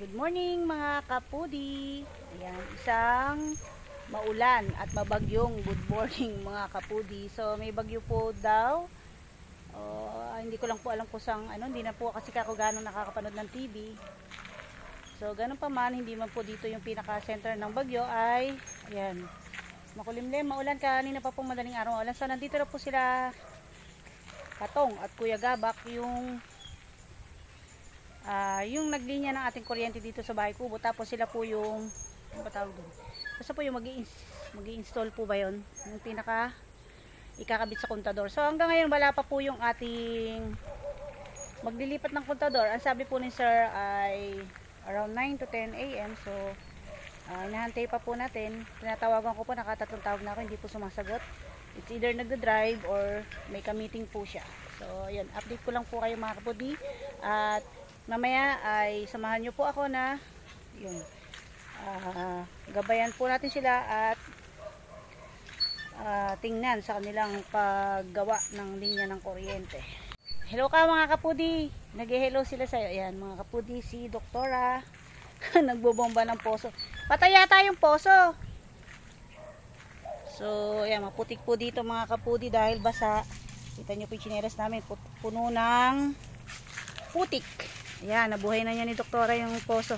Good morning mga kapudi. Ayan, isang maulan at mabagyong good morning mga kapudi. So may bagyo po daw. Hindi ko lang po alam kung saan hindi na po kasi ako ganong nakakapanood ng TV. So ganun pa man, hindi man po dito yung pinaka-center ng bagyo ay ayan. Makulimlim, maulan kanina pa pong madaling araw. Maulan. So nandito na po sila Patong at Kuya Gabak yung naglinya ng ating kuryente dito sa bahay kubo, tapos sila po yung patawag doon. Basta po yung mag-i-install po ba yun? Yung pinaka ikakabit sa kontador. So hanggang ngayon wala pa po yung ating maglilipat ng kontador. Ang sabi po ni sir ay around 9 to 10 AM. So inahantay pa po natin. Tinatawagan ko po, nakatatlong tawag na ako, hindi po sumasagot. It's either nagda-drive or may ka-meeting po siya. So yun, update ko lang po kayo mga kapudi. At mamaya ay samahan nyo po ako na yun, gabayan po natin sila at tingnan sa kanilang paggawa ng linya ng kuryente. Hello ka mga kapudi, nag-hello sila sa'yo. Ayan mga kapudi, si Doktora nagbobomba ng poso. Patay yata yung poso. So ayan, maputik po dito mga kapudi dahil basa. Kita nyo po yung chineras namin, puno ng putik. Ayan, nabuhay na niya ni Doktora yung poso.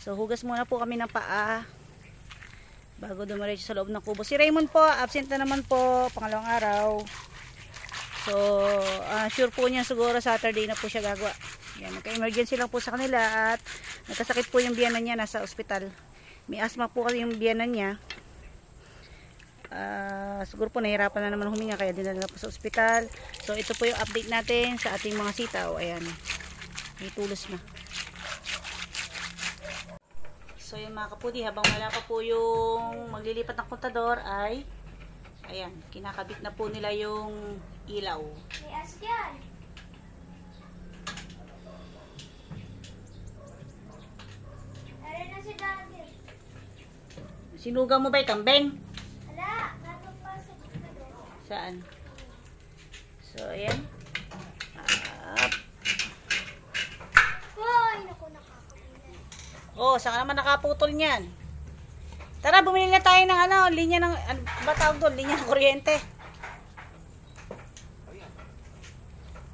So hugas muna po kami ng paa bago dumiretso sa loob ng kubo. Si Raymond po, absent na naman po, pangalawang araw. So sure po niya siguro Saturday na po siya gagawa. Ayan, nagka-emergency lang po sa kanila at nagkasakit po yung biyanan niya, nasa ospital. May asthma po kasi yung biyanan niya. Siguro po nahirapan na naman huminga kaya dinala na po sa ospital. So ito po yung update natin sa ating mga sitaw. Ayan, may tulos na. So yung mga kapudi, habang wala pa po yung maglilipat ng kontador ay ayan, kinakabit na po nila yung ilaw. May ask yan. Ayan na si Daddy. Sinuga mo ba yung kambing? Hala, napapasok ka doon. Saan? So ayan. Hoy, naku, nakakapinay. Oh, saan ka naman nakaputol niyan? Tara, bumili na tayo ng linya ng, ba tawag doon? Linya ng kuryente.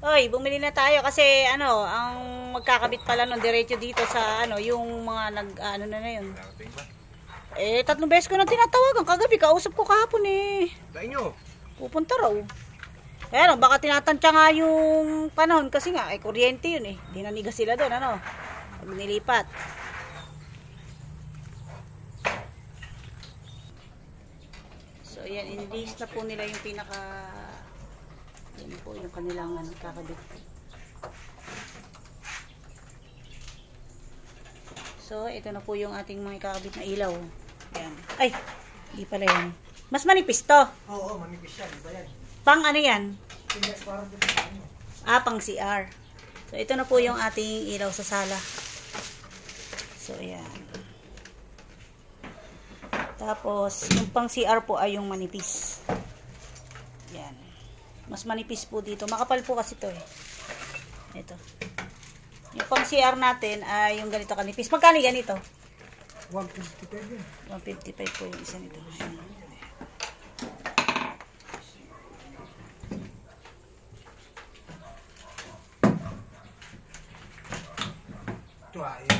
Hoy, bumili na tayo kasi ang magkakabit pala nun diretso dito sa yung mga na yun. Eh, 3 beses ko nang tinatawagan kagabi, kausap ko kahapon eh. Dahil nyo. Pupunta raw. Kaya baka tinatantya nga yung panahon kasi nga, kuryente yun eh. Dinanigas sila doon, pag nilipat. So, yan, in-release na po nila yung pinaka, yun po yung kanilang kakabit. So, ito na po yung ating mga kakabit na ilaw. Yan. Ay, hindi pala yan. Mas manipis to. Oo, manipis yan. Iba yan. Pang ano yan? Parang Pang CR. So, ito na po yung ating ilaw sa sala. So, ayan. Tapos, yung pang CR po ay yung manipis. Yan. Mas manipis po dito. Makapal po kasi ito eh. Ito. Yung pang CR natin ay yung ganito kanipis. Magkano ganito? 155 yan. 155 po yung isa nito.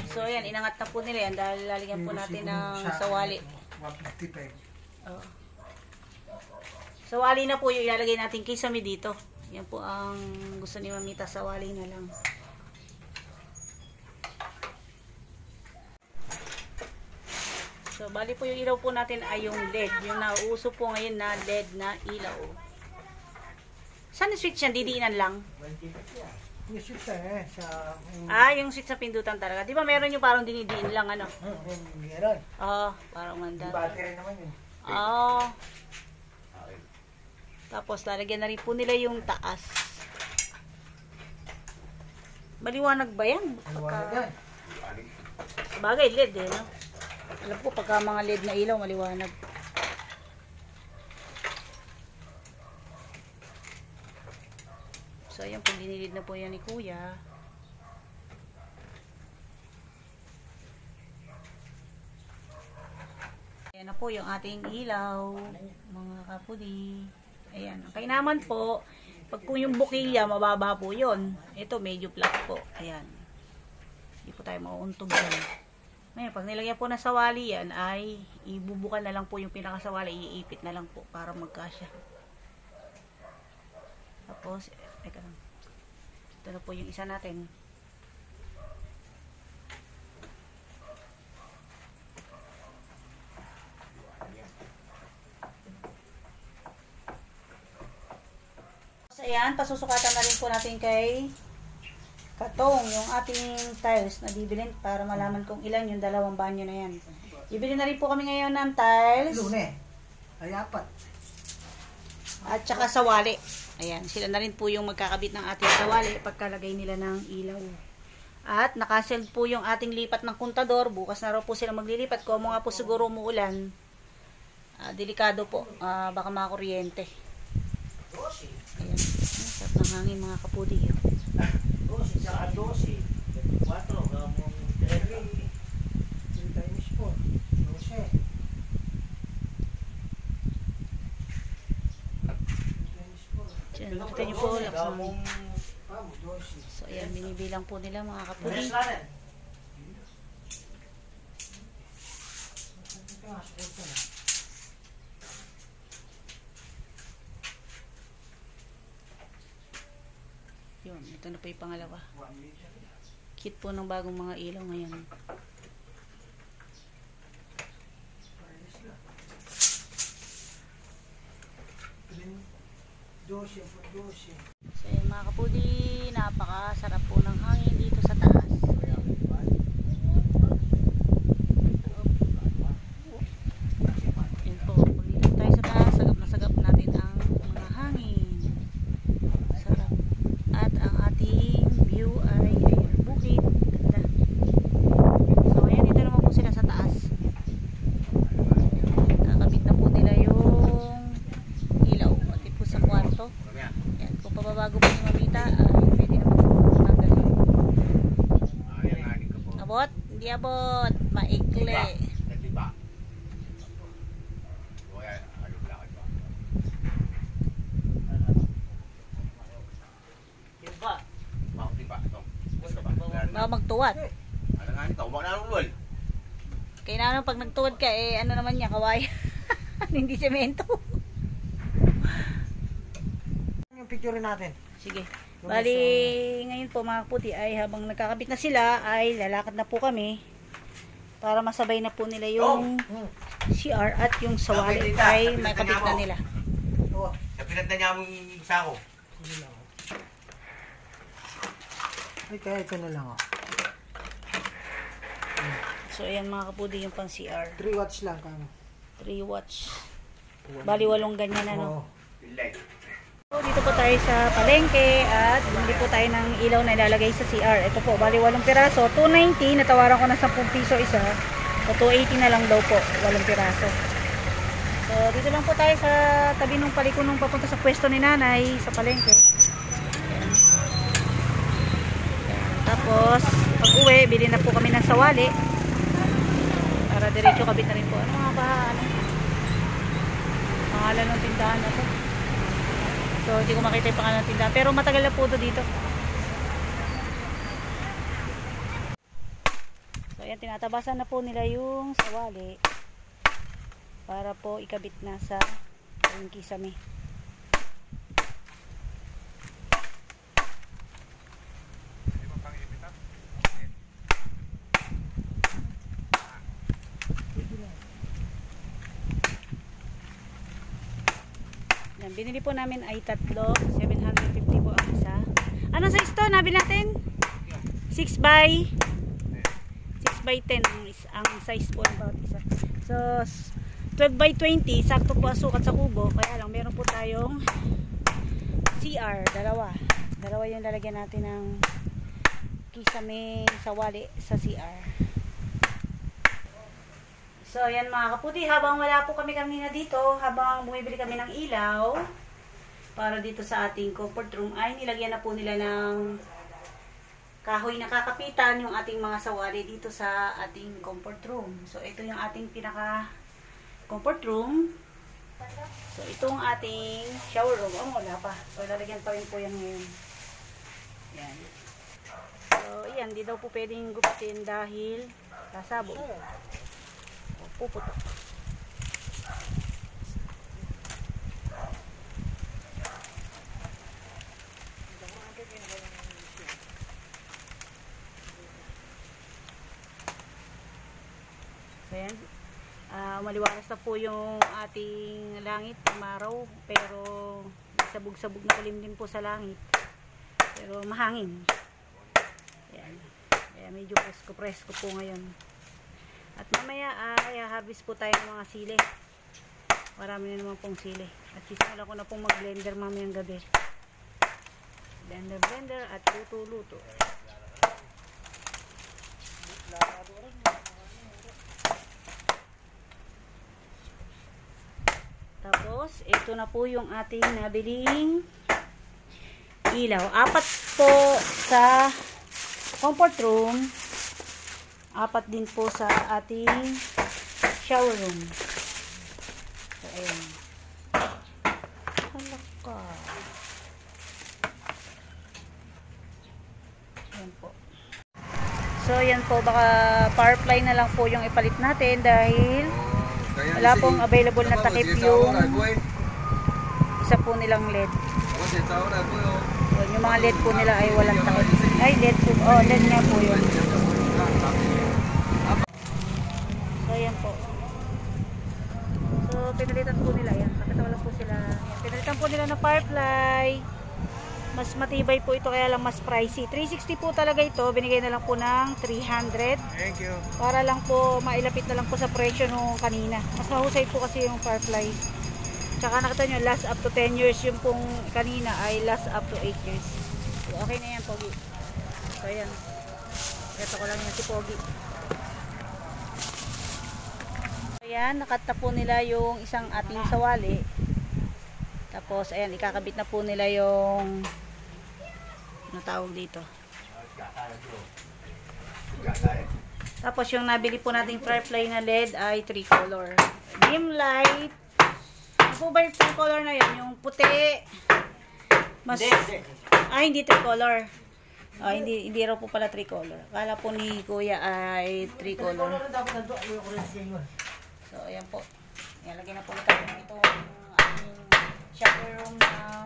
So ayan, inangat na po nila yan dahil lalagyan po natin ng sawali. 155. Oh. Sawali na po yung ilalagay natin kisame dito. Yan po ang gusto ni Mamita, sawali na lang. So bali po yung ilaw po natin ay yung LED. Yung nauuso po ngayon na LED na ilaw. Saan yung switch yan? Didiinan lang? Yung switch eh. Yung switch sa pindutan talaga. Di ba meron yung parang dinidiin lang Meron. Oo, parang manda. Yung battery naman yun. Oo. Tapos lalagyan na rin po nila yung taas. Maliwanag ba yan? Maliwanag yan. Bagay, LED eh, no? Alam ko, pagka mga LED na ilaw, maliwanag. So, ayan po, dinilid na po yan ni Kuya. Ayan na po yung ating ilaw, mga kapudi. Ayan. Ang kainaman po, pag po yung bukilya, mababa po yun. Ito, medyo flat po. Ayan. Hindi po tayo mauuntog yan. Ngayon, pag nilagyan po na sawali yan, ay ibubukan na lang po yung pinakasawali, iipit na lang po para magkasya. Tapos, teka lang. Ito na po yung isa natin. So, ayan, pasusukatan na rin po natin kay Katong yung ating tiles na bibilin para malaman kung ilan yung dalawang banyo na yan. Bibili na rin po kami ngayon ng tiles. Lune. Ay, 4. At saka sawali. Ayan, sila na rin po yung magkakabit ng ating sawali pagkalagay nila ng ilaw. At nakaseld po yung ating lipat ng kontador. Bukas na raw po sila maglilipat. Kung nga po siguro umuulan, delikado po. Baka makakuryente. Ayan, sarap ng hangin mga kapudi. 12 sa 12. 4 gamong 3. 3 times 4. 12. Diyan, nakita niyo po. Gamong Vamos, 12. So, ayan, binibilang po nila mga kapudi. Tres lang. Yun, ito na po yung pangalawa. Cute po ng bagong mga ilaw ngayon. So yun mga kapudi, napakasarap po ng hangin dito sa taas. Yun po, pag dito tayo sa taas, sagap na sagap natin ang mga hangin. Sarap. At ang ating view ay ayan, bukid. Ganda. So ayan, dito naman po sila sa taas. Kakabit na po nila yung ilaw. Pati po sa kwarto. Ayan, kung pababago po yung mamita, pwede naman po tanggalin. Abot? Hindi abot. Maikli. Baka magtuwad. Kaya naman pag nagtuwad ka, ano naman niya, kawayan. Hindi semento. Yung picture natin. Sige. Bali, ngayon po mga puti ay habang nagkakabit na sila, ay lalakad na po kami para masabay na po nila yung CR at yung sawali ay may kabit na nila. Oo. Sa pinagda niya mong sako. Sige lang. Ay, kaya ito na lang. So, ayan mga kapudi yung pang CR. 3 watts lang kamo. 3 watts. Bali, 8 ganyan ano. Oo. So, dito po tayo sa palengke at bumili po tayo ng ilaw na ilalagay sa CR. Ito po, bali 8 piraso. 290, natawaran ko na 10 piso isa. So, 280 na lang daw po, 8 piraso. So, dito lang po tayo sa tabi ng paliko nung papunta sa pwesto ni nanay sa palengke. Ayan. Tapos, pag uwi, bili na po kami ng sawali. Para diretso kabit na rin po. Ano nga ba? Pangalan ng tindahan na to. So, hindi ko makita yung pangalan ng tindahan. Pero matagal na po ito dito. So, ayan, tinatabasan na po nila yung sawali. Para po ikabit na sa yung kisame. Yan, binili po namin ay tatlo, 750 po ang isa. Anong size to? Nabili natin? 6 by 10 ang size po ng bawat isa. So, 12 by 20, sakto po ang sukat sa kubo. Kaya lang, meron po tayong CR, dalawa yung lalagyan natin ng kisame sawali sa CR. So, ayan mga kaputi, habang wala po kami kanina dito, habang bumibili kami ng ilaw, para dito sa ating comfort room, ay nilagyan na po nila ng kahoy na kakapitan yung ating mga sawali dito sa ating comfort room. So, ito yung ating pinaka comfort room. So, itong ating shower room. Oh, wala pa. So, lalagyan pa rin po yan ngayon. Yan. So, yan. Di daw po pwedeng gupitin dahil sasabog. O, puputok. So, yan. Maliwalas na po yung ating langit, umaraw, pero sabog-sabog na kulimlim po sa langit. Pero mahangin. Ayan. Kaya medyo presko-presko po ngayon. At mamaya ay harvest po tayo ng mga sili. Marami na naman pong sili. At sisimula ko na pong mag-blender mamayang gabi. Blender at luto-luto. Tapos, ito na po yung ating nabiling ilaw. 4 po sa comfort room. 4 din po sa ating shower room. So, ayan. Halaka. Ayan po. So, ayan po. Baka power fly na lang po yung ipalit natin dahil wala pong available na takip yung isa po nilang LED. Yung mga LED po nila ay walang takip. Ay, LED po. Oh, LED nga po yun. So, ayan po. So, pinalitan po nila. Ayan, kakatawa lang po sila. Ayan, pinalitan po nila ng Firefly. Mas matibay po ito, kaya lang mas pricey. 360 po talaga ito. Binigay na lang po ng 300. Thank you. Para lang po, mailapit na lang po sa presyo nung kanina. Mas mahusay po kasi yung Firefly. Tsaka nakita nyo, last up to 10 years. Yung pong kanina ay last up to 8 years. So, okay na yan, Pogi. So, ayan. Ito ko lang yan si Pogi. Ayan, nakata po nila yung isang ating sawali. Tapos, ayan, ikakabit na po nila yung ano tawag dito. Tapos, yung nabili po nating Firefly na LED ay 3 color. Dim light. Ano po ba yung 3 color na yun? Yung puti. Mas, hindi 3 color. Hindi raw po pala 3 color. Akala po ni Kuya ay 3 color. So, ayan po. Ayan, lagyan na po natin itong ating shower room na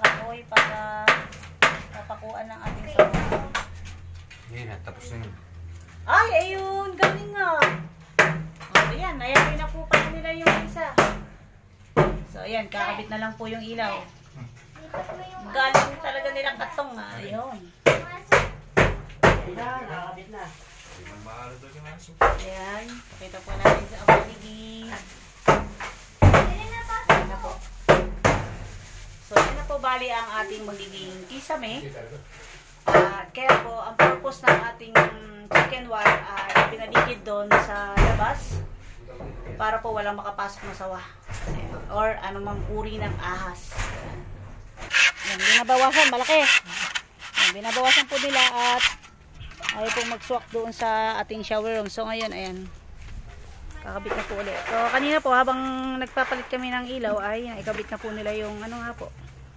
kahoy para napakuan ng ating sabaw. Yan, tapos na yun. Ay, ayun! Galing nga! O, ayan. Nayari na po pala nila yung isa. So, ayan. Kakabit na lang po yung ilaw. Galing talaga nilang katong. Ayun. Ayan, kakabit na. Ayan. Pakita po natin sa paligid. Ayan na po. So, yun na po bali ang ating magiging kisame. At kaya po, ang purpose ng ating chicken wire ay pinaligid doon sa labas para po walang makapasok na sawa. Ayan. Or anumang uri ng ahas. Ayan, binabawasan, malaki. Ayan, binabawasan po nila at ayaw pong mag-swak doon sa ating shower room. So ngayon, ayan, kakabit na po ulit. So kanina po, habang nagpapalit kami ng ilaw, ay ikabit na po nila yung ano nga po,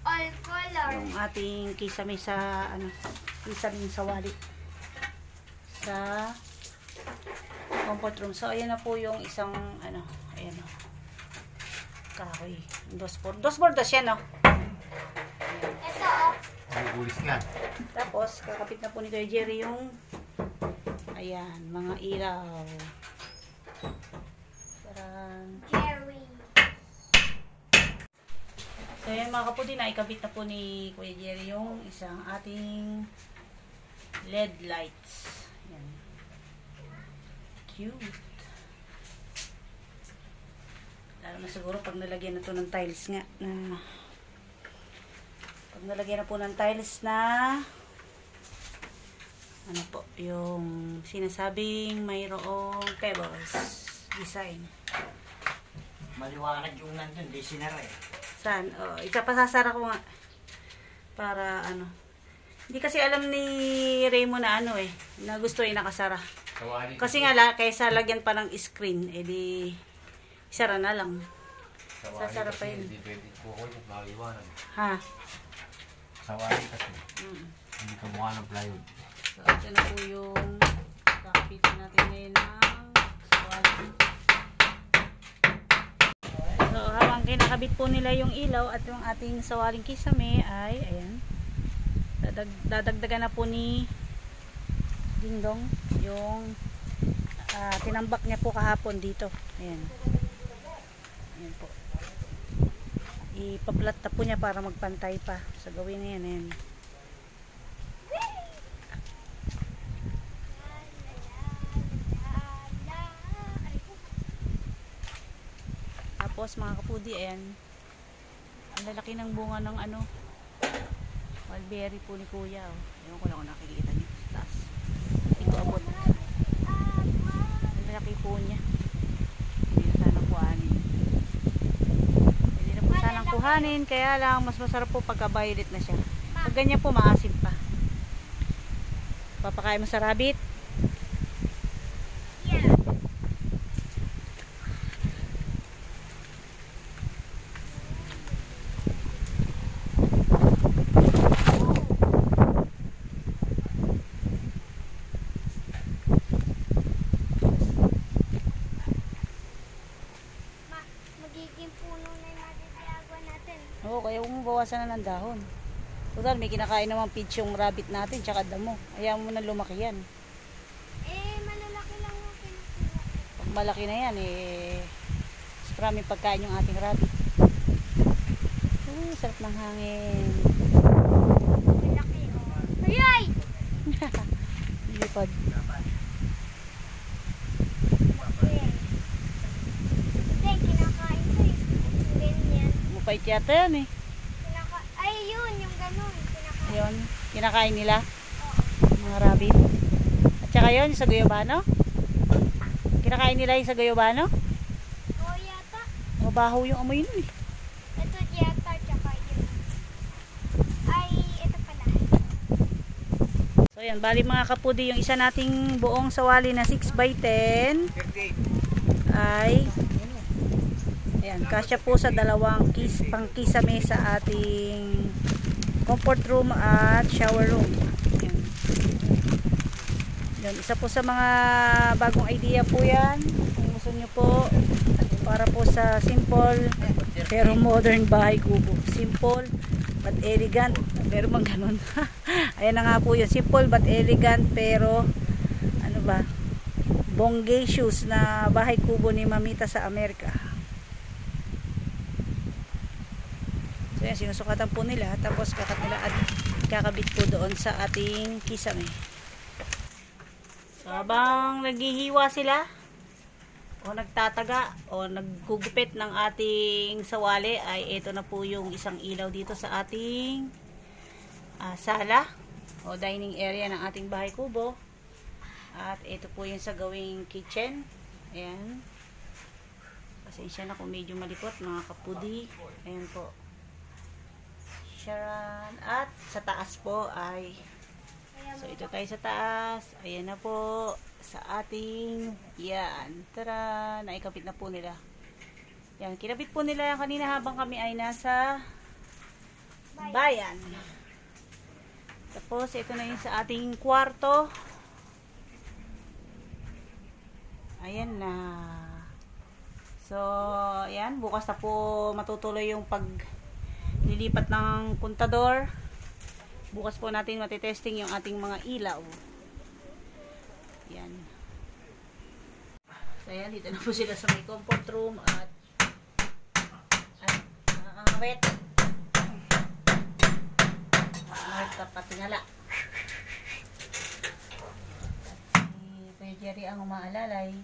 All color. yung ating kisame sa kisame sa wallet sa comfort room. So ayan na po yung isang ayan o, kahoy, dos bordas yan o. Ito, oh. Ulis na. Tapos kakapit na po ni Kuya Jerry yung ayan, mga ilaw. Parang Jerry. so ayan mga kapudi, na ikabit na po ni Kuya Jerry yung isang ating LED lights. Ayan. Cute. Lalo na siguro pag nalagyan na to ng tiles nga. Pag nalagyan na po ng tiles na ano po, yung sinasabing mayroong pebbles design. Maliwanag yung nandun, di sinara eh. Saan? Oh, ipapasasara ko nga. Para ano. Hindi kasi alam ni Raymond na na gusto nakasara. Sawali. Kasi nga, kaysa lagyan pa ng screen, edi, isara na lang. Sasarap pa yun. Hindi pwede po ako yung maliwanag. Ha? Sawali kasi. Mm. Hindi ka mukha ng plywood. So, ito na po yung kakapitan natin ngayon ng sawali. So, habang kinakabit po nila yung ilaw at yung ating sawaling kisame ay, ayan, dadagdagan na po ni Dingdong yung tinambak niya po kahapon dito. Ayan. Ayan po. Ipaplat na po niya para magpantay pa. So, gawin na yan. Ayan. Tapos mga kapudi, ayan, ang lalaki ng bunga ng ano, mulberry po ni kuya. Oh. Ewan ko lang kung nakikita niyo sa taas. Hindi ko abot. Ang lalaki po niya. Hindi na sanang kuhanin. Hindi na po sanang kuhanin, kaya lang mas masarap po pagka violet na siya. Pag ganyan po, maasim pa. Papakain mo sa rabbit. Magiging puno na yung madidiyagwa natin. Oo, kaya huwag mong bawasan na ng dahon. Total, may kinakain naman pitch yung rabbit natin, tsaka damo. Ayaw mo na lumaki yan. Malalaki lang yung kinukuha. Pag malaki na yan, mas maraming pagkain yung ating rabbit. Sarap ng hangin. Malaki, oh. Ayay! Lipad. Hindi, kinakain ko eh. Ganyan. Mupait yata yan eh. Ay, yun, yung ganun. Kinakain. Ayun, kinakain nila. Oo. Mga rabbit. At saka yun, sa guyabano. Kinakain nila yung sa guyabano. Oo, yata. Mabaho yung amoy nun eh. Ito yata, tsaka yun. Ay, ito pala. So yan, bali mga kapudi, yung isa nating buong sawali na 6x10 ay ayan, kasya po sa dalawang pangkisame sa ating comfort room at shower room. Ayan. Yan, isa po sa mga bagong idea po yan. Kung gusto nyo po, para po sa simple pero modern bahay kubo. Simple but elegant. Pero mang ganun. Ayan na nga po yun. Simple but elegant pero ano ba? Bongacious na bahay kubo ni Mamita sa Amerika. So yan, sinusukatan po nila. Tapos kakat nila at kakabit po doon sa ating kisame. So, habang naghihiwa sila o nagtataga o naggugupit ng ating sawali ay ito na po yung isang ilaw dito sa ating sala o dining area ng ating bahay kubo. At ito po yung sa gawing kitchen. Ayan. Pasensya na kung medyo malipot mga kapudi. Ayan po. Sharon. At sa taas po ay so ito tayo sa taas. Ayan na po sa ating yan. Tara, naikabit na po nila. Yan, kinabit po nila yan kanina habang kami ay nasa bayan. Tapos ito na yung sa ating kwarto. Ayan na. So, ayan, bukas na po matutuloy yung paglilipat ng kontador. Bukas po natin matitesting yung ating mga ilaw. Yan. So, ayan, dito na po sila sa may comfort room at nakakawet. Nakakawet ka patingala. Si Kuya Jerry ang umaalalay.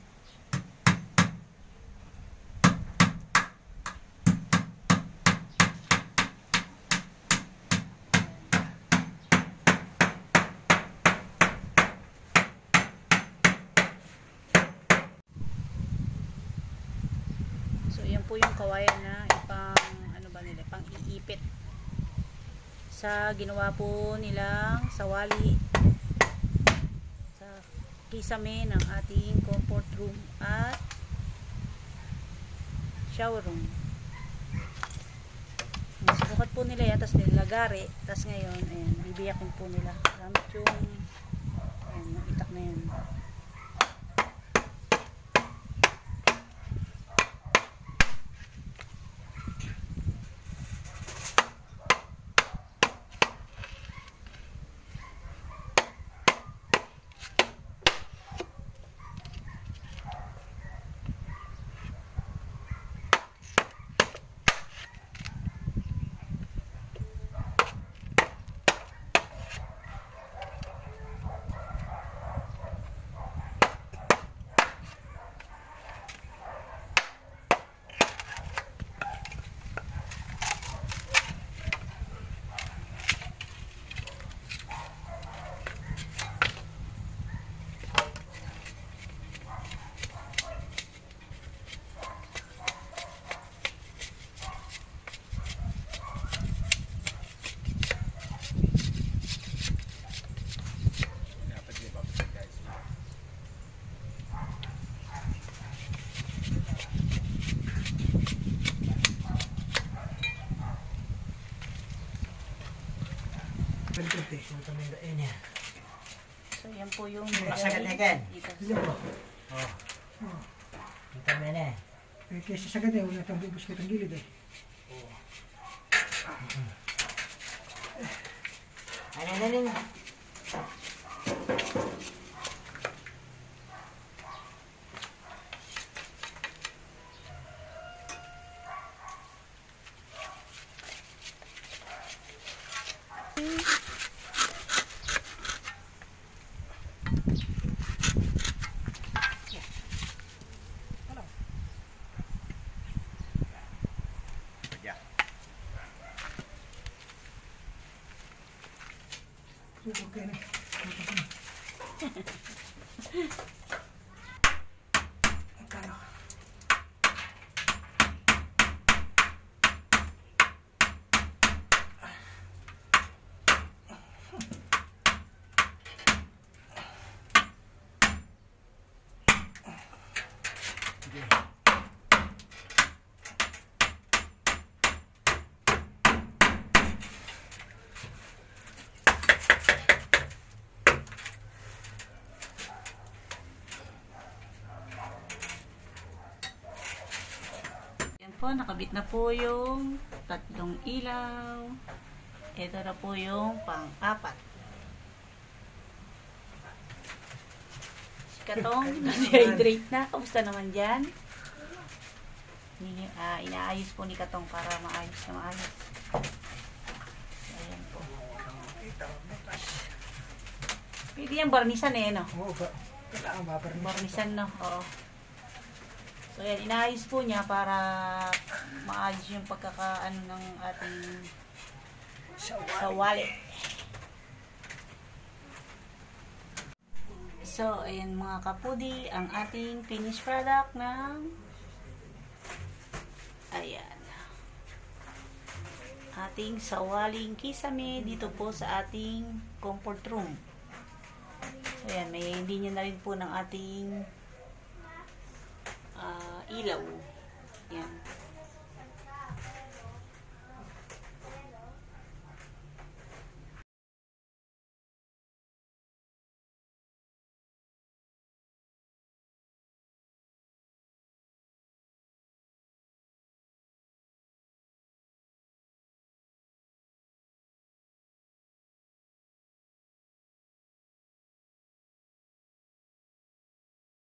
Po yung kawayan na ipang ano ba nila, pang iipit sa ginawa po nilang sawali sa kisame ng ating comfort room at shower room. Sukat po nila yan, tapos nilagari, tapos ngayon, ayan, bibiyakin po nila. Gamit yung, ayan, yung itak na yan. So, yan po yung Sagad na yan. Hindi po. Kita mo yan eh. Eh, kesa sagad eh, wala tayong bubus kitang gilid eh. Ano. Okay na. Magkano? po, nakabit na po yung tatlong ilaw. Ito na po yung pang-apat. Si Katong, nasi-hydrate na. Kamusta naman dyan? Inaayos po ni Katong para maayos na maayos. Ayan po. Pwede yung barnisan eh, no? Oo ba? Kailangan ba? Barnisan, no? Oo. So, yan, inaayos po niya para maayos yung pagkakaano ng ating sawali. So, ayan mga kapudi, ang ating finished product ng ayan. Ating sawaling kisame dito po sa ating comfort room. So, ayan, may linya na rin po ng ating ilaw. Yan.